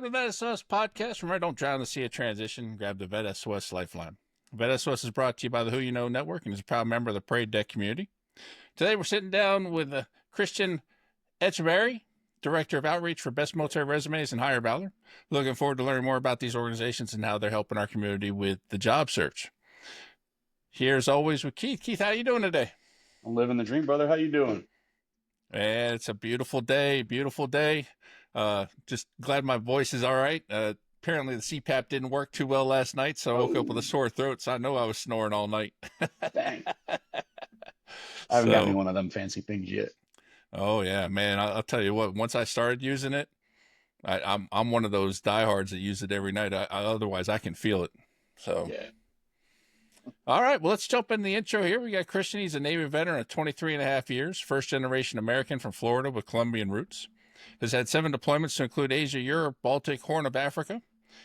to the VET S.O.S podcast. Remember, don't drown in the sea of transition. Grab the VET S.O.S lifeline. VET S.O.S is brought to you by the Who You Know Network and is a proud member of the Parade Deck community. Today, we're sitting down with Christian Echeverri, Director of Outreach for Best Military Resumes and Hire Valor. Looking forward to learning more about these organizations and how they're helping our community with the job search. Here, as always, with Keith. Keith, how you doing today? I'm living the dream, brother. How you doing? And it's a beautiful day, beautiful day. Just glad my voice is all right. Apparently the CPAP didn't work too well last night, so I woke up with a sore throat, so I know I was snoring all night. Dang. I haven't got me one of them fancy things yet. Oh yeah, man. I'll tell you what, once I started using it, I'm one of those diehards that use it every night. Otherwise I can feel it. So yeah. All right, well, let's jump in the intro here. We got Christian. He's a Navy veteran of 23 and a half years, first-generation American from Florida with Colombian roots. Has had 7 deployments to include Asia, Europe, Baltic, Horn of Africa.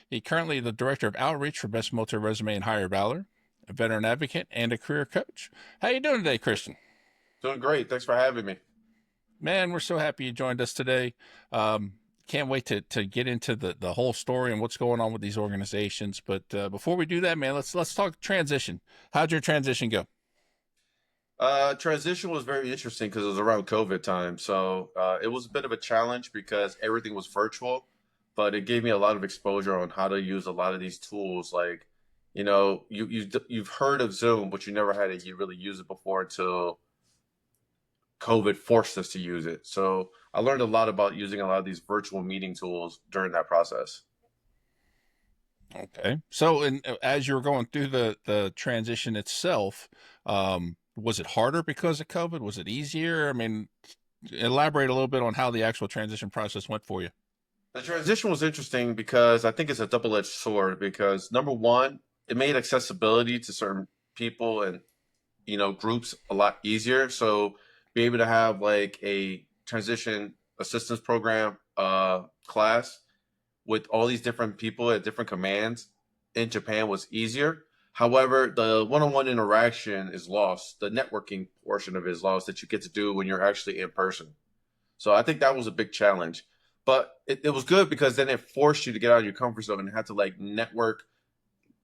He currently the Director of Outreach for Best Military Resume and Hire Valor, a veteran advocate, and a career coach. How you doing today, Christian? Doing great. Thanks for having me. Man, we're so happy you joined us today. Can't wait to get into the whole story and what's going on with these organizations. But before we do that, man, let's talk transition. How'd your transition go? Transition was very interesting because it was around COVID time. So it was a bit of a challenge because everything was virtual, but it gave me a lot of exposure on how to use a lot of these tools. Like, you know, you've heard of Zoom, but you never had to really use it before until COVID forced us to use it. So I learned a lot about using a lot of these virtual meeting tools during that process. Okay. So, as you were going through the transition itself, was it harder because of COVID? Was it easier? I mean, elaborate a little bit on how the actual transition process went for you. The transition was interesting because I think it's a double-edged sword because number one, it made accessibility to certain people and, you know, groups a lot easier. So be able to have like a transition assistance program class with all these different people at different commands in Japan was easier. However, the one-on-one interaction is lost. The networking portion of it is lost that you get to do when you're actually in person. So I think that was a big challenge. But it was good because then it forced you to get out of your comfort zone and had to like network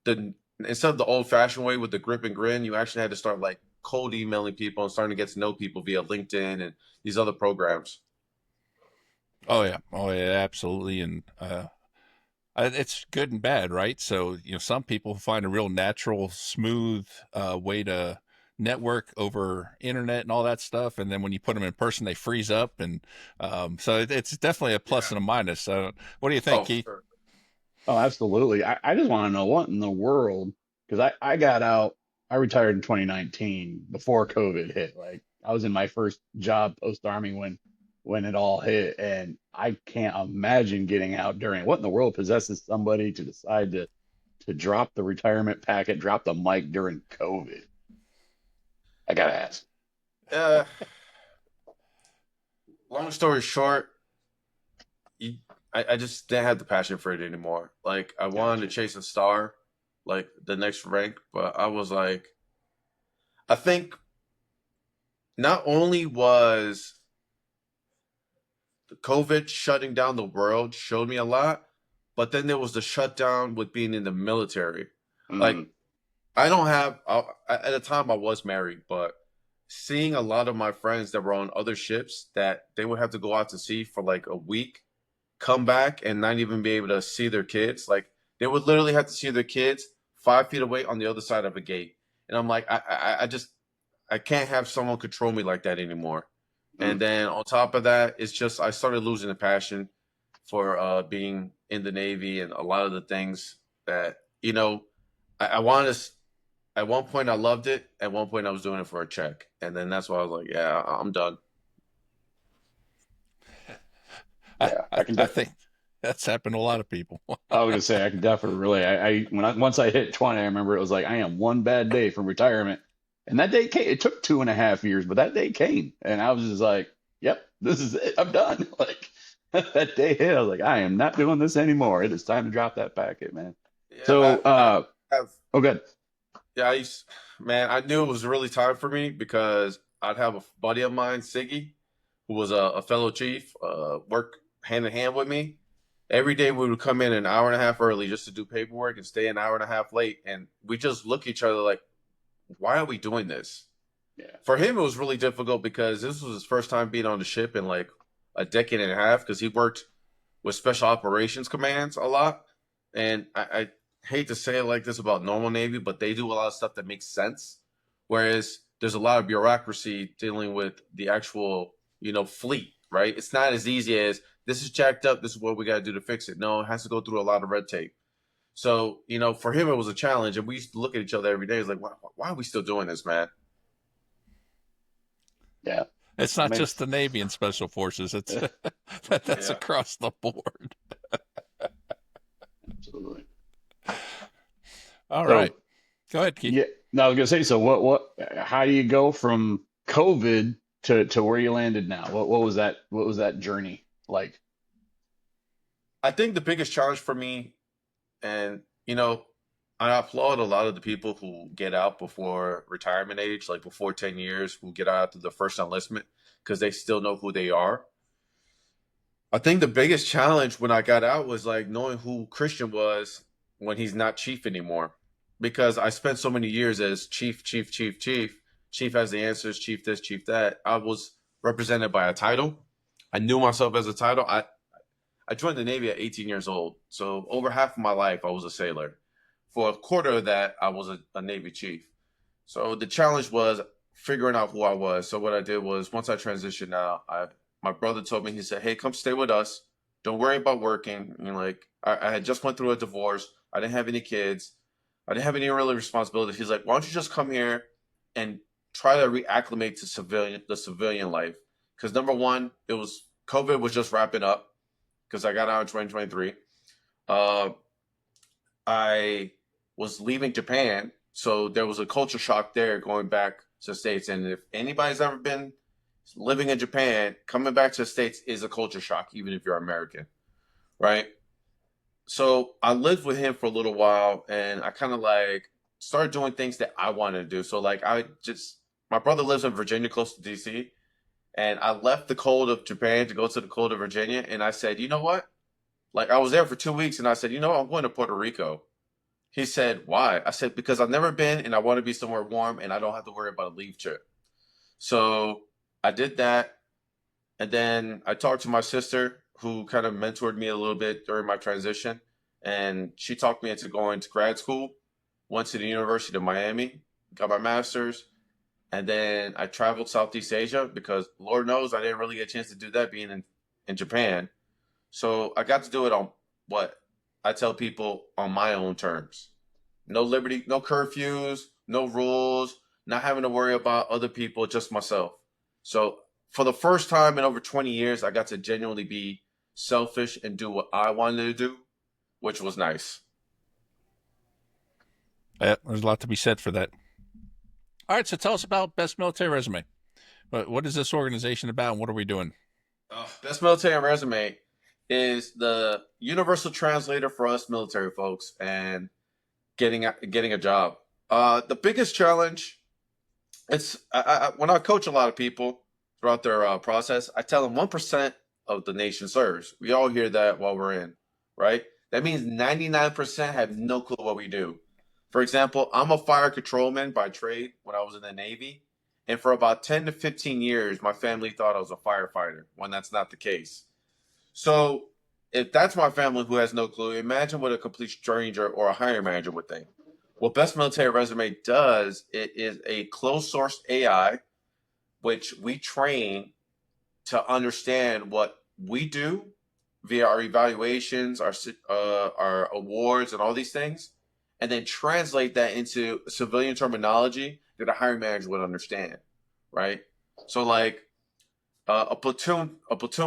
instead of the old-fashioned way with the grip and grin, you actually had to start like cold emailing people and starting to get to know people via LinkedIn and these other programs. Oh yeah, absolutely, and it's good and bad, right? So some people find a real natural, smooth way to network over internet and all that stuff, and then when you put them in person, they freeze up, and so it's definitely a plus and a minus. What do you think, Keith? Sure. Oh, absolutely. I just want to know what in the world, because I got out, I retired in 2019 before COVID hit. Like I was in my first job post-Army when it all hit, and I can't imagine getting out during what in the world possesses somebody to decide to drop the retirement packet, drop the mic during COVID. I gotta ask. Long story short, I just didn't have the passion for it anymore. Like I wanted to chase a star, like the next rank, but I was like, I think not only was the COVID shutting down the world showed me a lot, but then there was the shutdown with being in the military. Like I don't have, at the time I was married, but seeing a lot of my friends that were on other ships that they would have to go out to sea for like a week, come back and not even be able to see their kids. Like they would literally have to see their kids 5 feet away on the other side of a gate. And I'm like, I can't have someone control me like that anymore. And then on top of that, it's just I started losing the passion for being in the Navy and a lot of the things that, I wanted to. At one point, I loved it. At one point, I was doing it for a check. And then that's why I was like, yeah, I'm done. I think that's happened to a lot of people. I was gonna say I can definitely relate. Once I hit 20, I remember it was like I am one bad day from retirement, and that day came. It took 2.5 years, but that day came, and I was just like, "Yep, this is it. I'm done." Like that day hit, I was like, "I am not doing this anymore. It is time to drop that packet, man." Yeah, So, oh, good. Yeah, I knew it was really time for me because I'd have a buddy of mine, Siggy, who was a fellow chief, work hand in hand with me. Every day we would come in an hour and a half early just to do paperwork and stay an hour and a half late. And we just look at each other like, why are we doing this? Yeah. For him, it was really difficult because this was his first time being on the ship in like a decade and a half because he worked with special operations commands a lot. And I hate to say it like this about normal Navy, but they do a lot of stuff that makes sense. Whereas there's a lot of bureaucracy dealing with the actual, fleet, right? It's not as easy as this is jacked up, this is what we got to do to fix it. No, it has to go through a lot of red tape. So, for him, it was a challenge. And we used to look at each other every day. It's like, why are we still doing this, man? Yeah. It's not just the Navy and Special Forces. It's that's across the board. Absolutely. All right. Go ahead, Keith. Yeah. No, I was gonna say. So, how do you go from COVID to where you landed now? What was that? What was that journey like? I think the biggest challenge for me, and I applaud a lot of the people who get out before retirement age, like before 10 years, who get out after the first enlistment because they still know who they are. I think the biggest challenge when I got out was like knowing who Christian was when he's not chief anymore. Because I spent so many years as chief, chief, chief, chief. Chief has the answers, chief this, chief that. I was represented by a title. I knew myself as a title. I joined the Navy at 18 years old. So over half of my life, I was a sailor. For a quarter of that, I was a Navy chief. So the challenge was figuring out who I was. So what I did was once I transitioned out, my brother told me, he said, hey, come stay with us. Don't worry about working. I had just went through a divorce. I didn't have any kids. I didn't have any really responsibilities. He's like, why don't you just come here and try to reacclimate to the civilian life? Because number one, COVID was just wrapping up because I got out in 2023. I was leaving Japan, so there was a culture shock there going back to the States. And if anybody's ever been living in Japan, coming back to the States is a culture shock, even if you're American, right? So I lived with him for a little while, and I kind of like started doing things that I wanted to do. So like my brother lives in Virginia, close to DC, and I left the cold of Japan to go to the cold of Virginia, and I said, you know what? Like I was there for 2 weeks, and I said, I'm going to Puerto Rico. He said, why? I said, because I've never been, and I want to be somewhere warm, and I don't have to worry about a leave trip. So I did that, and then I talked to my sister, who kind of mentored me a little bit during my transition. And she talked me into going to grad school, went to the University of Miami, got my master's. And then I traveled Southeast Asia because Lord knows I didn't really get a chance to do that being in Japan. So I got to do it on what I tell people on my own terms. No liberty, no curfews, no rules, not having to worry about other people, just myself. So for the first time in over 20 years, I got to genuinely be selfish and do what I wanted to do, which was nice. Yeah, there's a lot to be said for that. All right, so tell us about Best Military Resume. What is this organization about, and what are we doing? Best Military Resume is the universal translator for us military folks and getting a job. The biggest challenge, when I coach a lot of people throughout their process, I tell them 1% of the nation serves. We all hear that while we're in, right? That means 99% have no clue what we do. For example, I'm a fire controlman by trade when I was in the Navy. And for about 10 to 15 years, my family thought I was a firefighter when that's not the case. So if that's my family who has no clue, imagine what a complete stranger or a hiring manager would think. What Best Military Resume does, it is a closed source AI, which we train to understand what we do via our evaluations, our awards, and all these things, and then translate that into civilian terminology that a hiring manager would understand, right? So like a platoon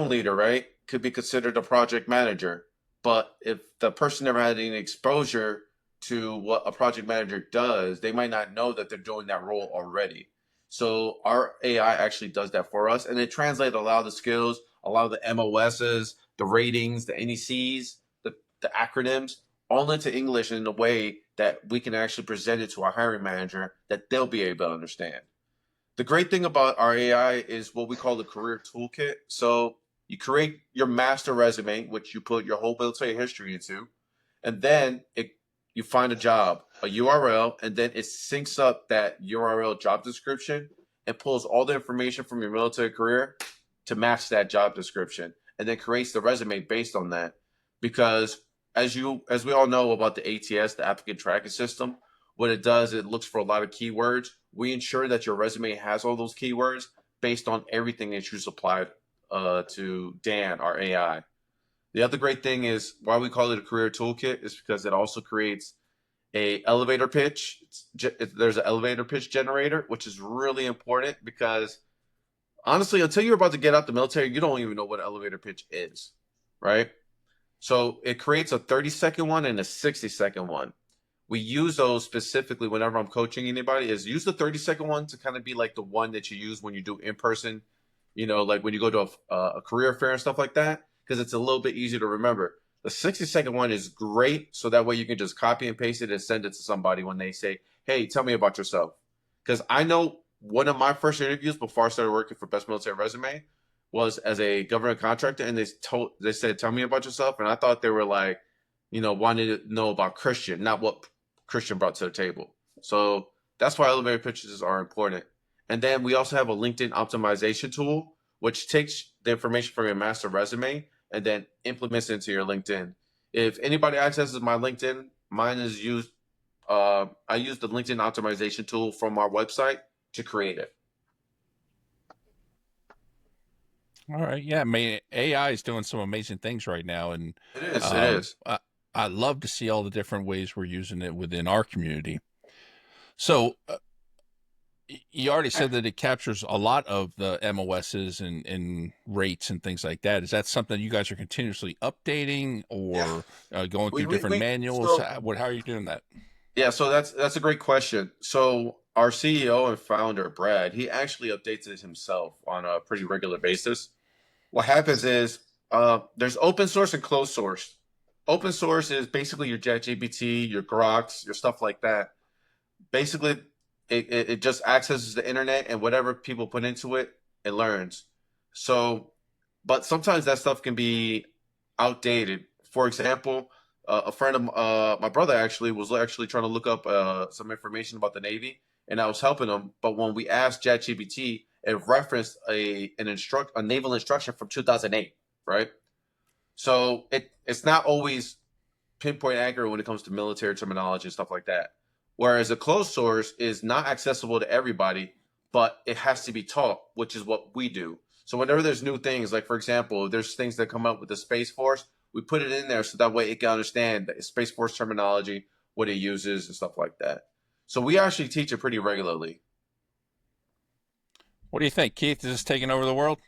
leader, right, could be considered a project manager. But if the person never had any exposure to what a project manager does, they might not know that they're doing that role already. So our AI actually does that for us, and it translates a lot of the skills, a lot of the MOSs, the ratings, the NECs, the acronyms, all into English in a way that we can actually present it to our hiring manager that they'll be able to understand. The great thing about our AI is what we call the career toolkit. So You create your master resume, which you put your whole military history into, and then you find a job, a URL, and then it syncs up that URL job description and pulls all the information from your military career to match that job description, and then creates the resume based on that. Because as we all know about the ATS, the applicant tracking system, what it does, it looks for a lot of keywords. We ensure that your resume has all those keywords based on everything that you supplied to Dan, our AI. The other great thing is why we call it a career toolkit is because it also creates a elevator pitch. There's an elevator pitch generator, which is really important because honestly, until you're about to get out the military, you don't even know what an elevator pitch is, right? So it creates a 30-second one and a 60-second one. We use those specifically whenever I'm coaching anybody is use the 30-second one to kind of be like the one that you use when you do in-person, like when you go to a career fair and stuff like that, because it's a little bit easier to remember. The 60-second one is great, so that way you can just copy and paste it and send it to somebody when they say, hey, tell me about yourself. Because I know one of my first interviews before I started working for Best Military Resume was as a government contractor, and they said, tell me about yourself. And I thought they were like, wanting to know about Christian, not what Christian brought to the table. So that's why elevator pitches are important. And then we also have a LinkedIn optimization tool, which takes the information from your master resume and then implements it into your LinkedIn. If anybody accesses my LinkedIn, mine is used. I use the LinkedIn optimization tool from our website to create it. All right. Yeah. I mean, AI is doing some amazing things right now. And It is. I love to see all the different ways we're using it within our community. So you already said that it captures a lot of the MOSs and rates and things like that. Is that something you guys are continuously updating or going through different manuals? So, how are you doing that? yeah, so that's a great question. So our CEO and founder, Brad, he actually updates it himself on a pretty regular basis. What happens is there's open source and closed source. Open source is basically your ChatGPT, your Groks, your stuff like that. Basically, it just accesses the internet and whatever people put into it, it learns. So, but sometimes that stuff can be outdated. For example, a friend of my brother actually was trying to look up some information about the Navy, and I was helping him. But when we asked ChatGPT, it referenced a naval instruction from 2008, right? So it's not always pinpoint accurate when it comes to military terminology and stuff like that. Whereas a closed source is not accessible to everybody, but it has to be taught, which is what we do. So whenever there's new things, like for example, if there's things that come up with the Space Force, we put it in there so that way it can understand the Space Force terminology, what it uses, and stuff like that. So we actually teach it pretty regularly. What do you think, Keith? Is this taking over the world?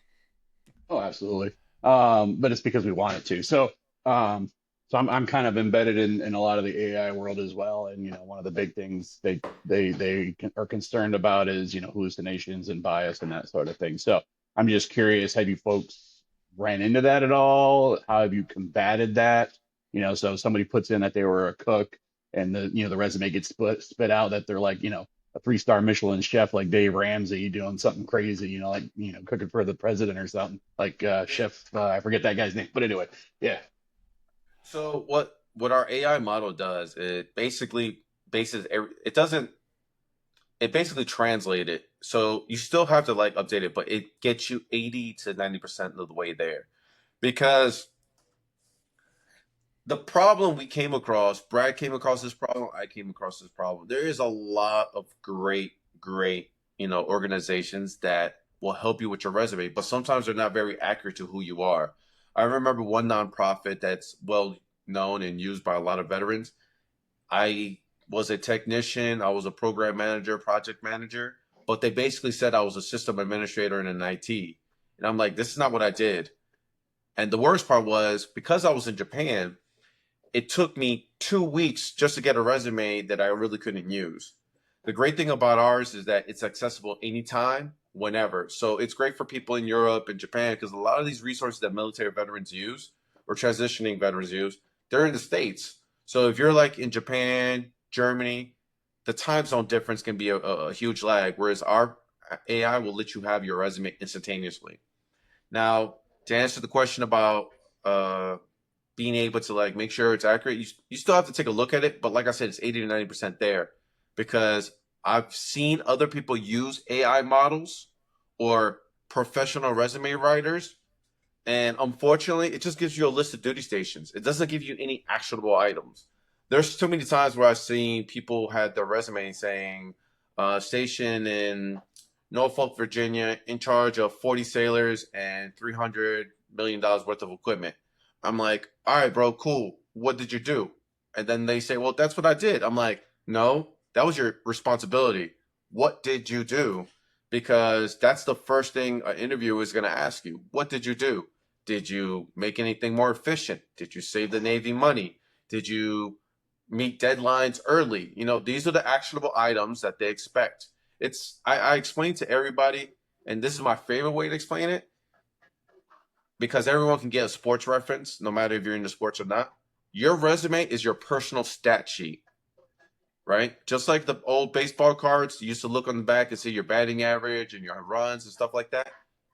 Oh, absolutely. But it's because we want it to. So I'm kind of embedded in a lot of the AI world as well. And one of the big things are concerned about is hallucinations and bias and that sort of thing. So I'm just curious, have you folks ran into that at all? How have you combated that? So somebody puts in that they were a cook, and the resume gets spit out that they're like a 3-star Michelin chef like Dave Ramsey doing something crazy, like cooking for the president or something, like chef. I forget that guy's name, but anyway, yeah. So what our AI model does, it basically it doesn't it basically translate it. So you still have to like update it, but it gets you 80 to 90% of the way there. Because the problem we came across, Brad came across this problem, I came across this problem. There is a lot of great, organizations that will help you with your resume, but sometimes they're not very accurate to who you are. I remember one nonprofit that's well known and used by a lot of veterans. I was a technician, I was a program manager, project manager, but they basically said I was a system administrator in an IT. And I'm like, this is not what I did. And the worst part was because I was in Japan, it took me 2 weeks just to get a resume that I really couldn't use. The great thing about ours is that it's accessible anytime, whenever. So it's great for people in Europe and Japan because a lot of these resources that military veterans use or transitioning veterans use, they're in the States. So if you're like in Japan, Germany, the time zone difference can be a huge lag, whereas our AI will let you have your resume instantaneously. Now, to answer the question about being able to like make sure it's accurate, you still have to take a look at it. But like I said, it's 80 to 90% there, because I've seen other people use AI models or professional resume writers, and unfortunately, it just gives you a list of duty stations. It doesn't give you any actionable items. There's too many times where I've seen people had their resume saying, station in Norfolk, Virginia, in charge of 40 sailors and $300 million worth of equipment. I'm like, all right, bro, cool. What did you do? And then they say, well, that's what I did. I'm like, no, that was your responsibility. What did you do? Because that's the first thing an interviewer is going to ask you. What did you do? Did you make anything more efficient? Did you save the Navy money? Did you meet deadlines early? You know, these are the actionable items that they expect. I explain to everybody, and this is my favorite way to explain it, because everyone can get a sports reference, no matter if you're into sports or not. Your resume is your personal stat sheet, right? Just like the old baseball cards, you used to look on the back and see your batting average and your runs and stuff like that.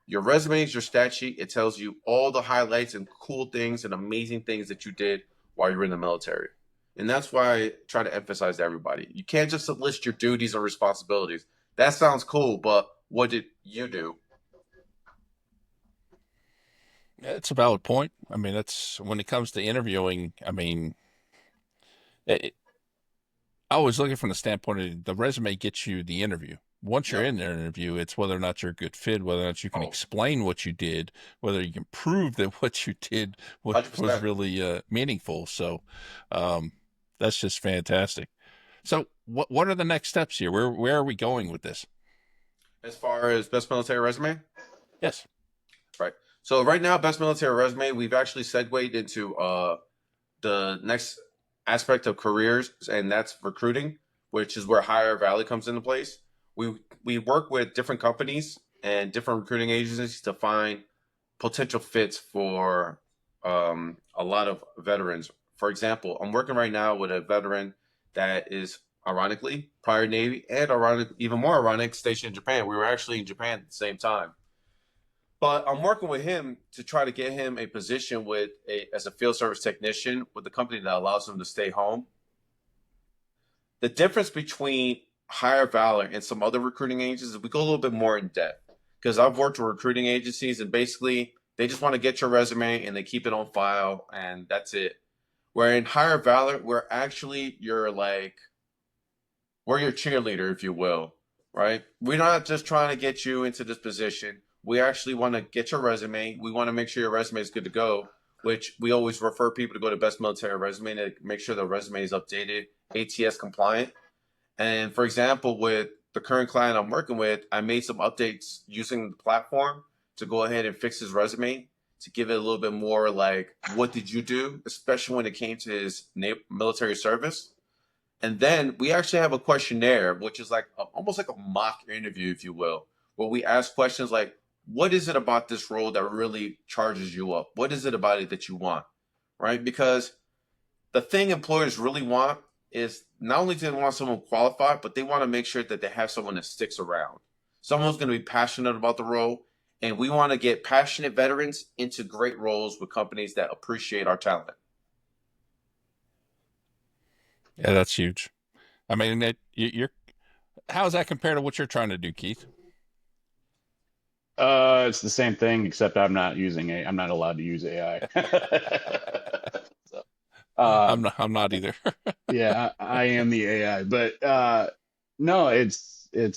Your resume is your stat sheet. It tells you all the highlights and cool things and amazing things that you did while you were in the military. And that's why I try to emphasize to everybody. You can't just list your duties and responsibilities. That sounds cool, but what did you do? It's a valid point. I mean, that's when it comes to interviewing. I mean, it, I was looking from the standpoint of the resume gets you the interview. Once you're Yep. in their interview, it's whether or not you're a good fit, whether or not you can Oh, explain what you did, whether you can prove that what you did was 100%. really meaningful. So um, that's just fantastic. So what are the next steps here? Where are we going with this? As far as best military resume, Yes. right? So right now, best military resume, we've actually segued into the next aspect of careers, and that's recruiting, which is where Hire Valor comes into place. We work with different companies and different recruiting agencies to find potential fits for a lot of veterans. For example, I'm working right now with a veteran that is ironically prior Navy and ironic, even more ironic, stationed in Japan. We were actually in Japan at the same time. But I'm working with him to try to get him a position with as a field service technician with the company that allows him to stay home. The difference between Hire Valor and some other recruiting agencies is we go a little bit more in depth, because I've worked with recruiting agencies and basically they just want to get your resume and they keep it on file and that's it. Where in Hire Valor, we're your cheerleader, if you will, right? We're not just trying to get you into this position. We actually want to get your resume. We want to make sure your resume is good to go, which we always refer people to go to Best Military Resume to make sure the resume is updated, ATS compliant. And for example, with the current client I'm working with, I made some updates using the platform to go ahead and fix his resume to give it a little bit more like, what did you do, especially when it came to his military service. And then we actually have a questionnaire, which is like almost like a mock interview, if you will, where we ask questions like, what is it about this role that really charges you up? What is it about it that you want? Right? Because the thing employers really want is not only do they want someone qualified, but they want to make sure that they have someone that sticks around. Someone who's going to be passionate about the role. And we want to get passionate veterans into great roles with companies that appreciate our talent. Yeah, that's huge. I mean, you're how does that compare to what you're trying to do, Keith? It's the same thing, except I'm not allowed to use AI. So, um, I'm not either. yeah, I am the AI, but no,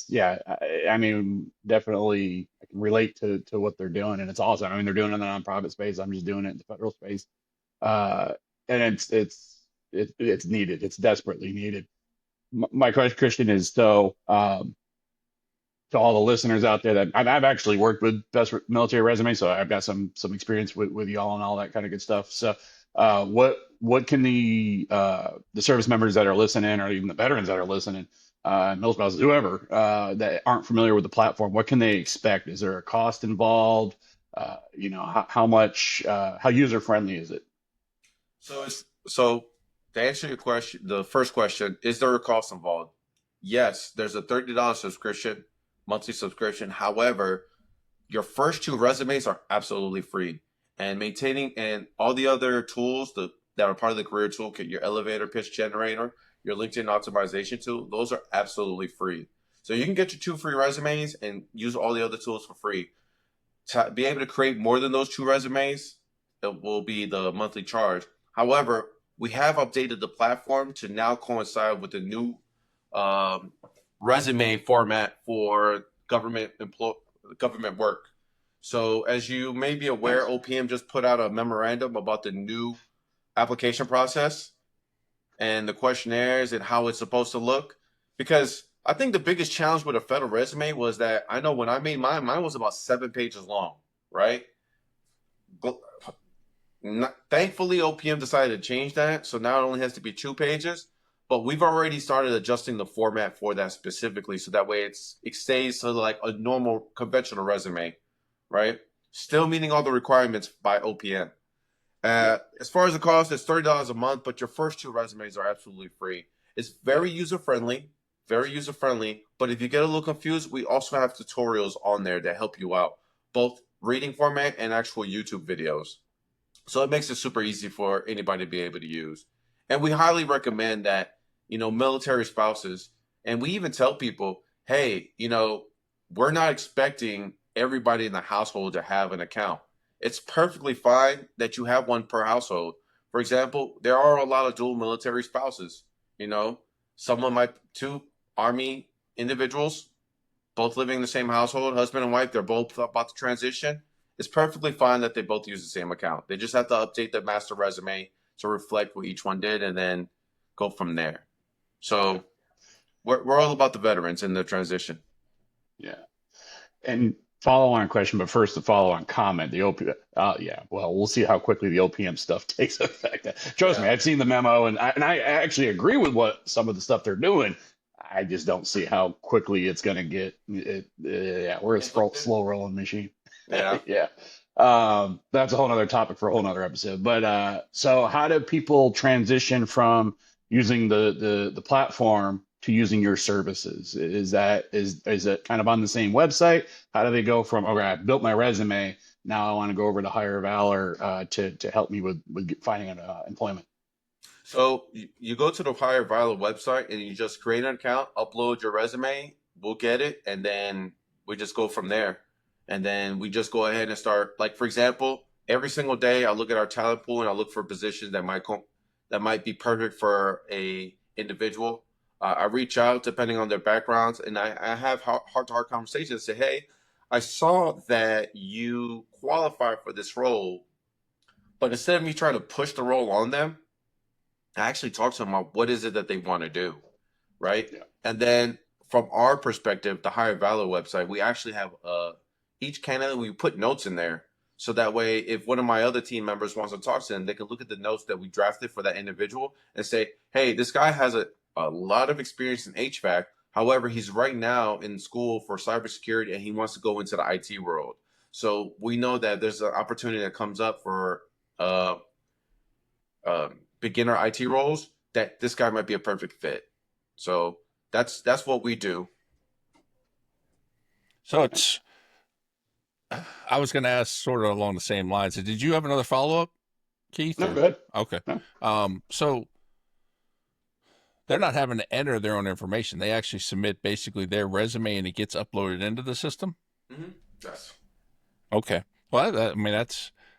yeah. I mean, definitely, I can relate to what they're doing, and it's awesome. I mean, they're doing it in the nonprofit space. I'm just doing it in the federal space, uh, and it's needed. It's desperately needed. My question, Christian, is to all the listeners out there that I've actually worked with Military Resume, so I've got some experience with y'all and all that kind of good stuff. So, what can the service members that are listening, or even the veterans that are listening, mill spouses, whoever, that aren't familiar with the platform, what can they expect? Is there a cost involved? How much, how user friendly is it? So to answer your question, the first question, is there a cost involved? Yes, there's a $30 subscription, monthly subscription. However, your first two resumes are absolutely free. and maintaining, and all the other tools that are part of the career toolkit, your elevator pitch generator, your LinkedIn optimization tool, those are absolutely free. So you can get your 2 free resumes and use all the other tools for free. To be able to create more than those 2 resumes, it will be the monthly charge. However, we have updated the platform to now coincide with the new resume format for government work. So as you may be aware, OPM just put out a memorandum about the new application process and the questionnaires and how it's supposed to look. Because I think the biggest challenge with a federal resume was that, I know when I made mine was about 7 pages long, right? But thankfully, OPM decided to change that. So now it only has to be 2 pages. But we've already started adjusting the format for that specifically. So that way it stays to like a normal conventional resume, right? Still meeting all the requirements by OPM. As far as the cost, it's $30 a month, but your first 2 resumes are absolutely free. It's very user-friendly, but if you get a little confused, we also have tutorials on there that help you out, both reading format and actual YouTube videos. So it makes it super easy for anybody to be able to use. And we highly recommend that, military spouses, and we even tell people, hey, we're not expecting everybody in the household to have an account. It's perfectly fine that you have one per household. For example, there are a lot of dual military spouses. Some of my 2 Army individuals, both living in the same household, husband and wife, they're both about to transition. It's perfectly fine that they both use the same account. They just have to update the master resume to reflect what each one did and then go from there. So we're all about the veterans in the transition. Yeah. And follow on question, but first the follow on comment. The OPM, well, we'll see how quickly the OPM stuff takes effect. Trust me, I've seen the memo, and I actually agree with what some of the stuff they're doing. I just don't see how quickly it's going to get. We're a slow rolling machine. Yeah. Yeah. That's a whole nother topic for a whole nother episode. But so how do people transition from using the platform to using your services? Is it kind of on the same website? How do they go from, okay, I built my resume, now I want to go over to Hire Valor to help me with finding employment? So you go to the Hire Valor website and you just create an account, upload your resume, we'll get it, and then we just go from there. And then we just go ahead and start, like, for example, every single day I look at our talent pool and I look for positions that might be perfect for a individual. I reach out depending on their backgrounds, and I have heart-to-heart conversations and say, hey, I saw that you qualify for this role, but instead of me trying to push the role on them, I actually talk to them about what is it that they want to do, right? Yeah. And then from our perspective, the Hire Valor website, we actually have each candidate, we put notes in there. So that way, if one of my other team members wants to talk to them, they can look at the notes that we drafted for that individual and say, hey, this guy has a lot of experience in HVAC. However, he's right now in school for cybersecurity and he wants to go into the IT world. So we know that there's an opportunity that comes up for beginner IT roles that this guy might be a perfect fit. So that's what we do. So I was going to ask sort of along the same lines. Did you have another follow-up, Keith? No, good. Okay. No. So they're not having to enter their own information. They actually submit basically their resume and it gets uploaded into the system? Mm-hmm. Yes. Okay. Well,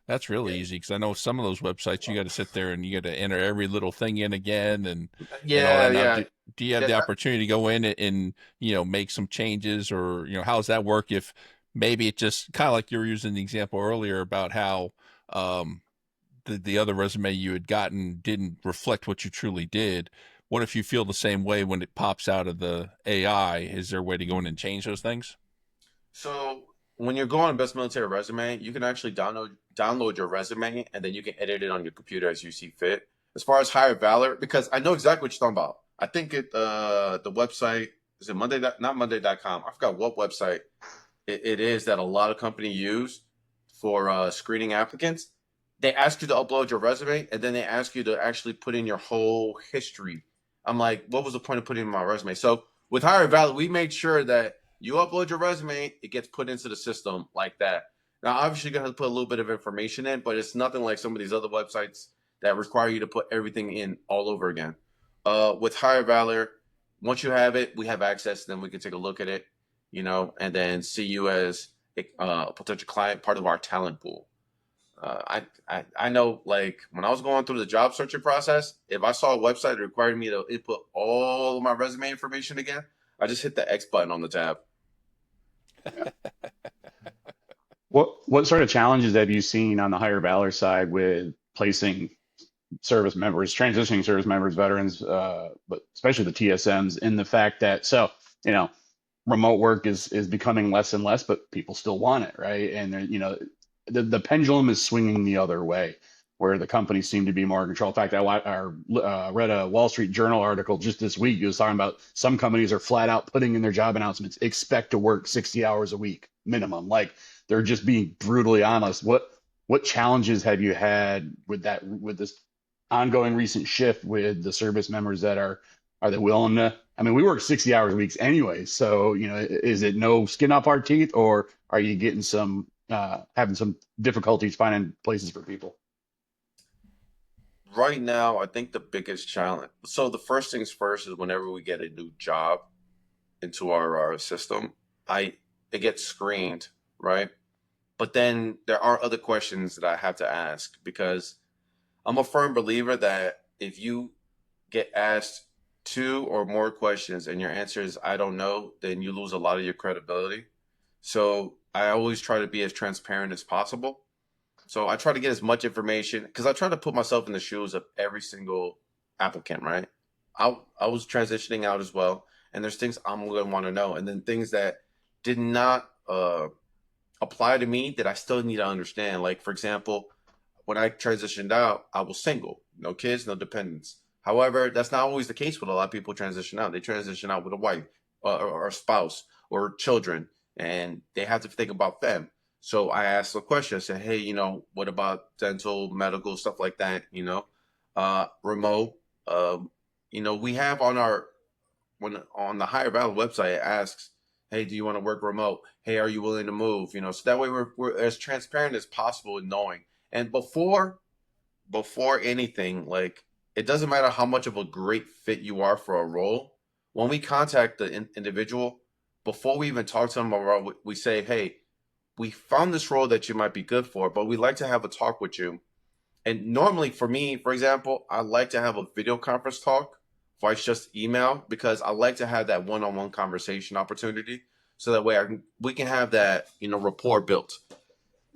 that's really easy, because I know some of those websites you got to sit there and you got to enter every little thing in again and Yeah, and all that. yeah. Do you have the opportunity to go in and make some changes, or how does that work if maybe it just kind of like you were using the example earlier about how the other resume you had gotten didn't reflect what you truly did? What if you feel the same way when it pops out of the AI? Is there a way to go in and change those things? So when you're going on Best Military Resume, you can actually download your resume and then you can edit it on your computer as you see fit. As far as Hire Valor, because I know exactly what you're talking about. I think the website is it Monday, not Monday.com. I forgot what website it is that a lot of companies use for screening applicants. They ask you to upload your resume and then they ask you to actually put in your whole history. I'm like, what was the point of putting in my resume? So with Hire Valor, we made sure that you upload your resume, it gets put into the system like that. Now, obviously, you're gonna have to put a little bit of information in, but it's nothing like some of these other websites that require you to put everything in all over again. With Hire Valor, once you have it, we have access. Then we can take a look at it, and then see you as a potential client, part of our talent pool. I know, like when I was going through the job searching process, if I saw a website that required me to input all of my resume information again, I just hit the X button on the tab. What sort of challenges have you seen on the Hire Valor side with placing service members, transitioning service members, veterans, but especially the TSMs, in the fact that you know remote work is becoming less and less, but people still want it, right? And the pendulum is swinging the other way, where the companies seem to be more in control. In fact, I read a Wall Street Journal article just this week. It was talking about some companies are flat out putting in their job announcements, expect to work 60 hours a week minimum. Like they're just being brutally honest. What challenges have you had with this ongoing recent shift with the service members that are they willing to? I mean, we work 60 hours a week anyway, so is it no skin off our teeth, or are you getting having some difficulties finding places for people? Right now, I think the biggest challenge. So the first things first is whenever we get a new job into our system, it gets screened, right? But then there are other questions that I have to ask because I'm a firm believer that if you get asked two or more questions and your answer is I don't know, then you lose a lot of your credibility. So I always try to be as transparent as possible. So I try to get as much information because I try to put myself in the shoes of every single applicant, right? I was transitioning out as well, and there's things I'm going to want to know, and then things that did not apply to me that I still need to understand. Like for example, when I transitioned out, I was single, no kids, no dependents. However, that's not always the case with a lot of people transition out. They transition out with a wife or a spouse or children, and they have to think about them. So I asked a question. I said, "Hey, what about dental, medical, stuff like that? Remote. We have on the Hire Valor website, it asks, hey, do you want to work remote? Hey, are you willing to move? So that way we're as transparent as possible in knowing. And before anything, like it doesn't matter how much of a great fit you are for a role. When we contact the individual, before we even talk to them about, we say, hey, we found this role that you might be good for, but we'd like to have a talk with you. And normally for me, for example, I like to have a video conference talk before it's just email because I like to have that one-on-one conversation opportunity. So that way we can have that, rapport built.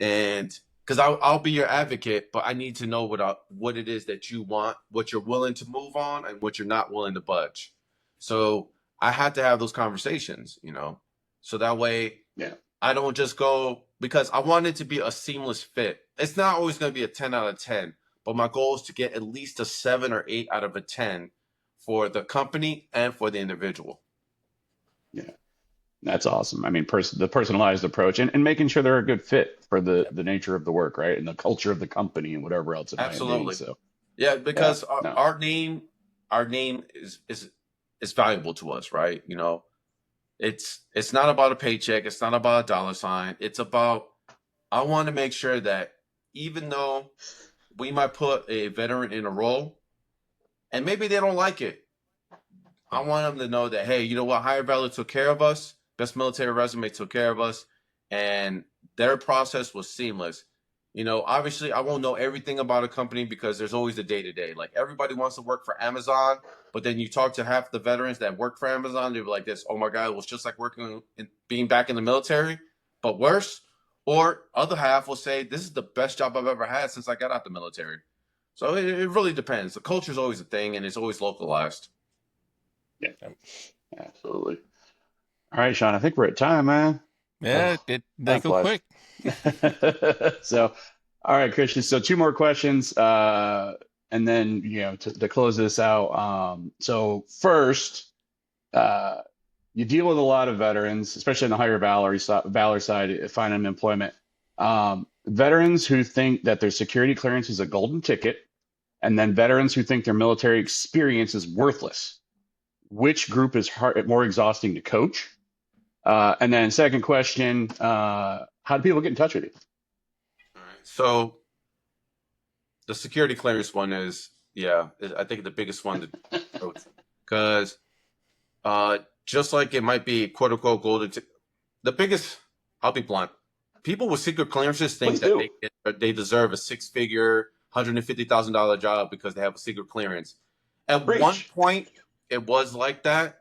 And because I'll be your advocate, but I need to know what it is that you want, what you're willing to move on, and what you're not willing to budge. So I had to have those conversations, so that way Yeah. I don't just go because I want it to be a seamless fit. It's not always going to be a 10 out of 10, but my goal is to get at least a 7 or 8 out of a 10 for the company and for the individual. Yeah. That's awesome. I mean, the personalized approach and making sure they're a good fit for the nature of the work, right? And the culture of the company and whatever else it might be. So yeah, because no. our name is valuable to us, right? It's not about a paycheck, it's not about a dollar sign. It's about I want to make sure that even though we might put a veteran in a role and maybe they don't like it, I want them to know that, hey, you know what? Hire Valor took care of us. Best Military Resume took care of us. And their process was seamless. Obviously, I won't know everything about a company because there's always the day-to-day. Like, everybody wants to work for Amazon, but then you talk to half the veterans that work for Amazon, they'll be like this, oh my God, it was just like being back in the military, but worse. Or other half will say, this is the best job I've ever had since I got out the military. So it really depends. The culture is always a thing, and it's always localized. Yeah, absolutely. All right, Sean, I think we're at time, man. Yeah, they go quick. So, all right, Christian. So 2 more questions, and then to close this out. So first, you deal with a lot of veterans, especially in the Hire Valor side, finding employment. Veterans who think that their security clearance is a golden ticket, and then veterans who think their military experience is worthless. Which group is more exhausting to coach? And then second question, how do people get in touch with you? So the security clearance one is, I think the biggest one to approach, because just like it might be quote unquote golden, the biggest. I'll be blunt. People with secret clearances think Please that do. they deserve a six-figure, $150,000 job because they have a secret clearance. At one Preach. point, it was like that,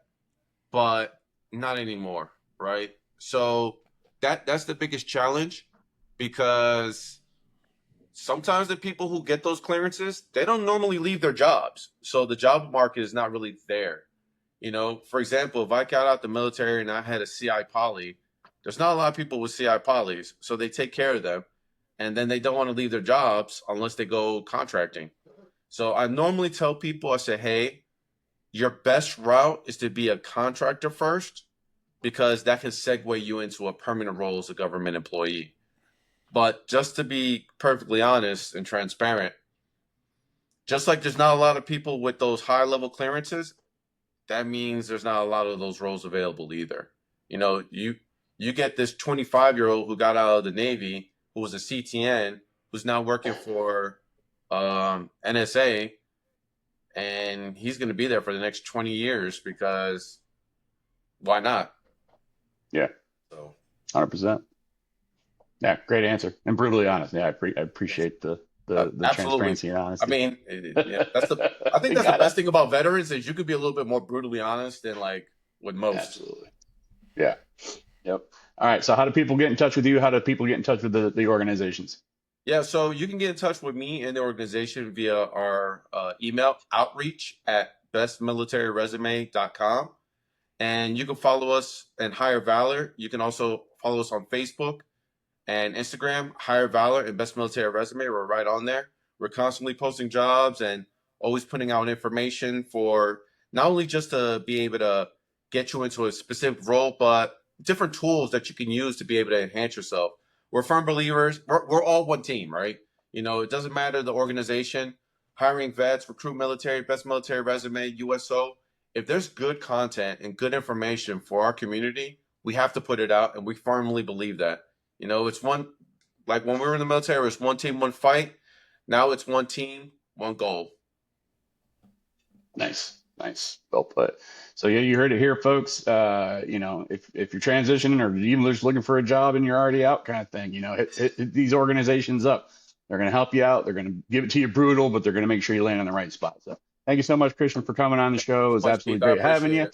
but not anymore, right? So that's the biggest challenge, because sometimes the people who get those clearances, they don't normally leave their jobs. So the job market is not really there. You know, for example, if I got out the military and I had a CI poly, there's not a lot of people with CI polys, so they take care of them, and then they don't want to leave their jobs unless they go contracting. So I normally tell people, I say, hey, your best route is to be a contractor first, because that can segue you into a permanent role as a government employee. But just to be perfectly honest and transparent, just like there's not a lot of people with those high level clearances, that means there's not a lot of those roles available either. You know, you get this 25-year-old who got out of the Navy, who was a CTN, who's now working for NSA, and he's going to be there for the next 20 years because why not? Yeah. So 100%. Yeah, great answer and brutally honest. Yeah, I appreciate the transparency and honesty. I mean, I think that's the best thing about veterans, is you could be a little bit more brutally honest than like with most. Absolutely. Yeah. Yep. All right. So how do people get in touch with you? How do people get in touch with the organizations? Yeah, so you can get in touch with me and the organization via our email, outreach@bestmilitaryresume.com. And you can follow us and Hire Valor. You can also follow us on Facebook and Instagram, Hire Valor and Best Military Resume. We're right on there. We're constantly posting jobs and always putting out information for not only just to be able to get you into a specific role, but different tools that you can use to be able to enhance yourself. We're firm believers. We're all one team, right? You know, it doesn't matter the organization, hiring vets, recruit military, Best Military Resume, USO. If there's good content and good information for our community, we have to put it out, and we firmly believe that. You know, it's one, like when we were in the military, it was one team, one fight. Now it's one team, one goal. Nice. Well put. So yeah, you heard it here, folks. You know, if you're transitioning or even just looking for a job and you're already out, kind of thing, you know, hit these organizations up. They're going to help you out. They're going to give it to you brutal, but they're going to make sure you land in the right spot. So thank you so much, Christian, for coming on the show. It was absolutely great having you.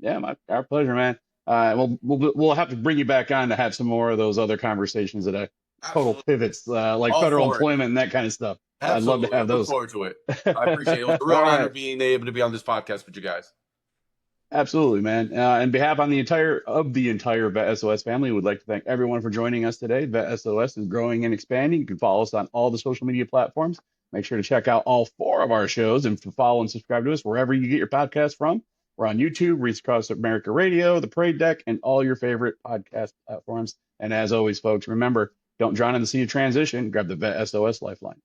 Yeah, our pleasure, man. We'll have to bring you back on to have some more of those other conversations that are total pivots, like all federal employment and that kind of stuff. Absolutely. I'd love to have those. I look forward to it. I appreciate it. It was a real honor being able to be on this podcast with you guys. Absolutely, man. On behalf of the entire VET S.O.S family, we'd like to thank everyone for joining us today. VET S.O.S is growing and expanding. You can follow us on all the social media platforms. Make sure to check out all 4 of our shows and follow and subscribe to us wherever you get your podcasts from. We're on YouTube, Reach Across America Radio, The Parade Deck, and all your favorite podcast platforms. And as always, folks, remember, don't drown in the sea of transition. Grab the VET S.O.S Lifeline.